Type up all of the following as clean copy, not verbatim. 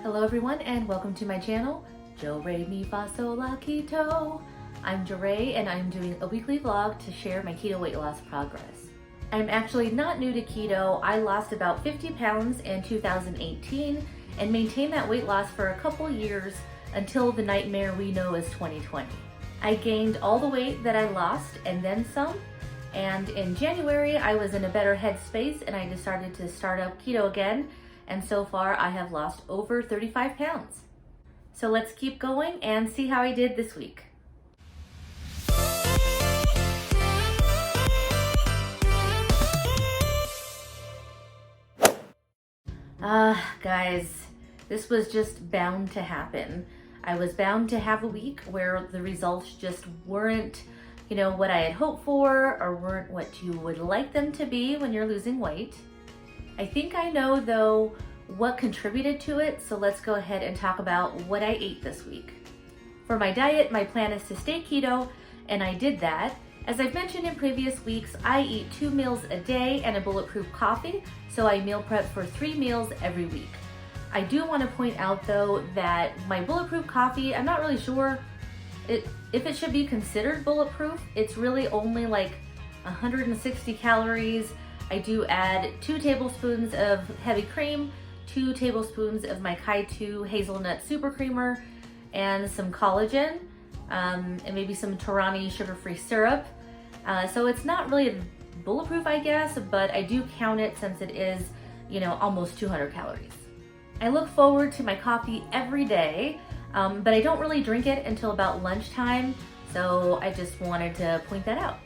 Hello everyone and welcome to my channel, Jo Re Mi Fa Sol La Keto. I'm Jo Re and I'm doing a weekly vlog to share my keto weight loss progress. I'm actually not new to keto. I lost about 50 pounds in 2018 and maintained that weight loss for a couple years until the nightmare we know as 2020. I gained all the weight that I lost and then some, and in January I was in a better headspace and I decided to start up keto again. And so far I have lost over 35 pounds. So let's keep going and see how I did this week. Guys, this was just bound to happen. I was bound to have a week where the results just weren't, what I had hoped for or weren't what you would like them to be when you're losing weight. I think I know though what contributed to it, so let's go ahead and talk about what I ate this week. For my diet, my plan is to stay keto, and I did that. As I've mentioned in previous weeks, I eat 2 meals a day and a bulletproof coffee, so I meal prep for 3 meals every week. I do want to point out though that my bulletproof coffee, I'm not really sure if it should be considered bulletproof. It's really only like 160 calories. I do add 2 tablespoons of heavy cream, 2 tablespoons of my Kai2 hazelnut super creamer, and some collagen, and maybe some Torani sugar-free syrup. So it's not really bulletproof, I guess, but I do count it since it is, almost 200 calories. I look forward to my coffee every day, but I don't really drink it until about lunchtime, so I just wanted to point that out.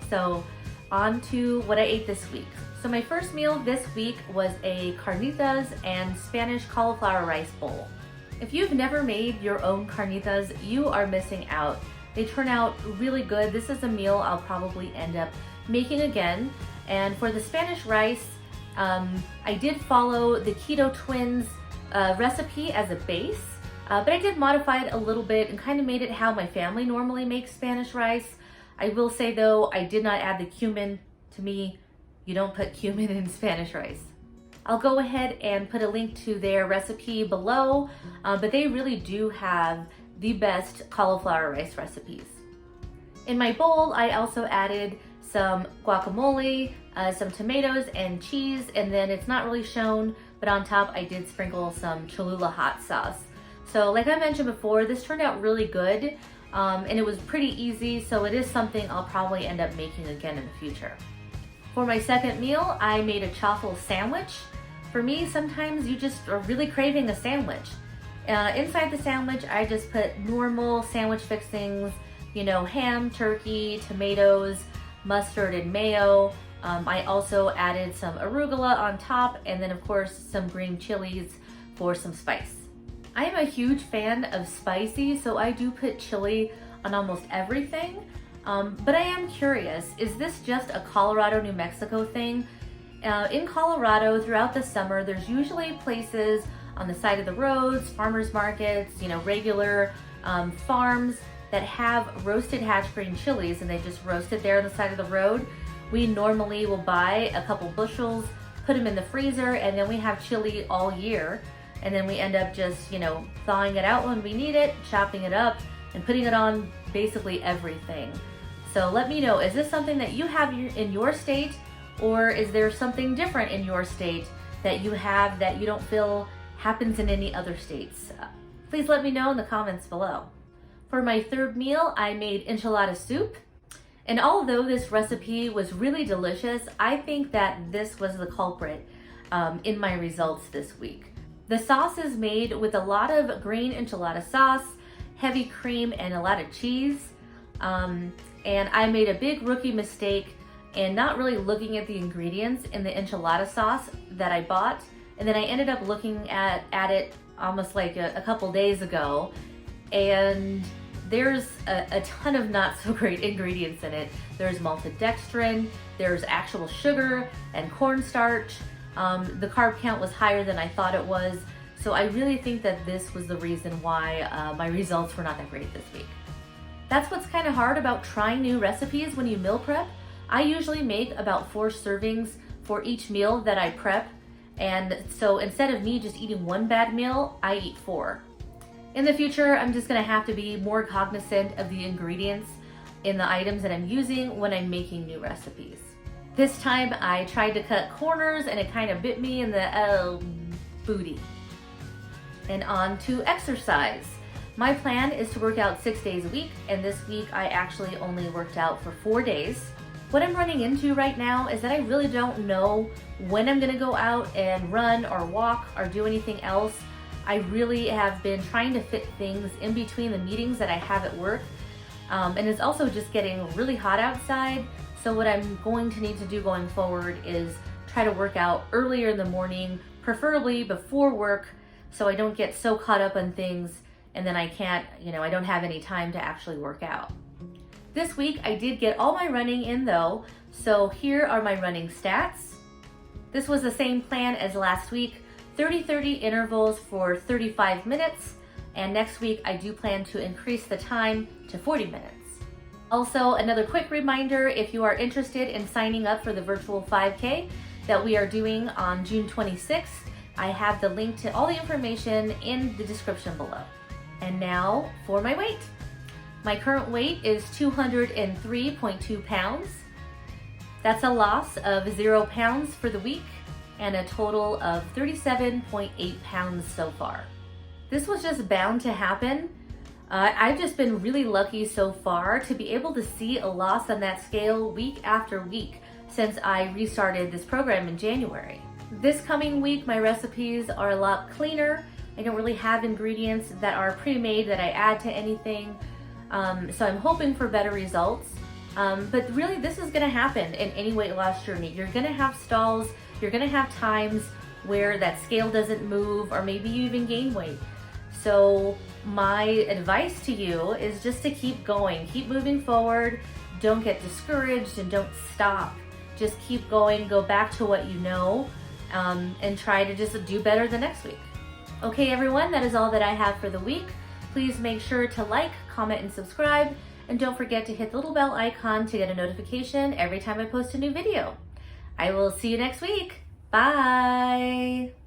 So on to what I ate this week. So my first meal this week was a carnitas and Spanish cauliflower rice bowl. If you've never made your own carnitas, you are missing out. They turn out really good. This is a meal I'll probably end up making again. And for the Spanish rice, I did follow the Keto Twins recipe as a base, but I did modify it a little bit and kind of made it how my family normally makes Spanish rice. I will say though, I did not add the cumin. To me, you don't put cumin in Spanish rice. I'll go ahead and put a link to their recipe below, but they really do have the best cauliflower rice recipes. In my bowl, I also added some guacamole, some tomatoes and cheese, and then it's not really shown, but on top I did sprinkle some Cholula hot sauce. So like I mentioned before, this turned out really good. And it was pretty easy, so it is something I'll probably end up making again in the future. For my second meal, I made a Chaffle sandwich. For me, sometimes you just are really craving a sandwich. Inside the sandwich, I just put normal sandwich fixings, ham, turkey, tomatoes, mustard, and mayo. I also added some arugula on top, and then of course some green chilies for some spice. I am a huge fan of spicy, so I do put chili on almost everything. But I am curious, is this just a Colorado, New Mexico thing? In Colorado, throughout the summer, there's usually places on the side of the roads, farmers markets, regular farms that have roasted hatch green chilies, and they just roast it there on the side of the road. We normally will buy a couple bushels, put them in the freezer, and then we have chili all year. And then we end up just, thawing it out when we need it, chopping it up, and putting it on basically everything. So let me know, is this something that you have in your state, or is there something different in your state that you have that you don't feel happens in any other states? Please let me know in the comments below. For my third meal, I made enchilada soup. And although this recipe was really delicious, I think that this was the culprit in my results this week. The sauce is made with a lot of green enchilada sauce, heavy cream, and a lot of cheese. And I made a big rookie mistake in not really looking at the ingredients in the enchilada sauce that I bought. And then I ended up looking at it almost like a couple days ago. And there's a ton of not so great ingredients in it. There's maltodextrin, there's actual sugar and cornstarch. The carb count was higher than I thought it was, so I really think that this was the reason why my results were not that great this week. That's what's kind of hard about trying new recipes when you meal prep. I usually make about 4 servings for each meal that I prep, And so instead of me just eating one bad meal, I eat 4. In the future, I'm just gonna have to be more cognizant of the ingredients in the items that I'm using when I'm making new recipes. This time I tried to cut corners and it kind of bit me in the booty. And on to exercise. My plan is to work out 6 days a week, and this week I actually only worked out for 4 days. What I'm running into right now is that I really don't know when I'm gonna go out and run or walk or do anything else. I really have been trying to fit things in between the meetings that I have at work. And it's also just getting really hot outside. So what I'm going to need to do going forward is try to work out earlier in the morning, preferably before work, so I don't get so caught up on things and then I can't, I don't have any time to actually work out. This week I did get all my running in though, so here are my running stats. This was the same plan as last week, 30-30 intervals for 35 minutes, and next week I do plan to increase the time to 40 minutes. Also, another quick reminder, if you are interested in signing up for the virtual 5K that we are doing on June 26th, I have the link to all the information in the description below. And now for my weight. My current weight is 203.2 pounds. That's a loss of 0 pounds for the week and a total of 37.8 pounds so far. This was just bound to happen. I've just been really lucky so far to be able to see a loss on that scale week after week since I restarted this program in January. This coming week, my recipes are a lot cleaner. I don't really have ingredients that are pre-made that I add to anything. So I'm hoping for better results. But really, this is gonna happen in any weight loss journey. You're gonna have stalls, you're gonna have times where that scale doesn't move, or maybe you even gain weight. So my advice to you is just to keep going, keep moving forward, don't get discouraged and don't stop. Just keep going, go back to what you know, and try to just do better the next week. Okay everyone, that is all that I have for the week. Please make sure to like, comment, and subscribe, and don't forget to hit the little bell icon to get a notification every time I post a new video. I will see you next week. Bye!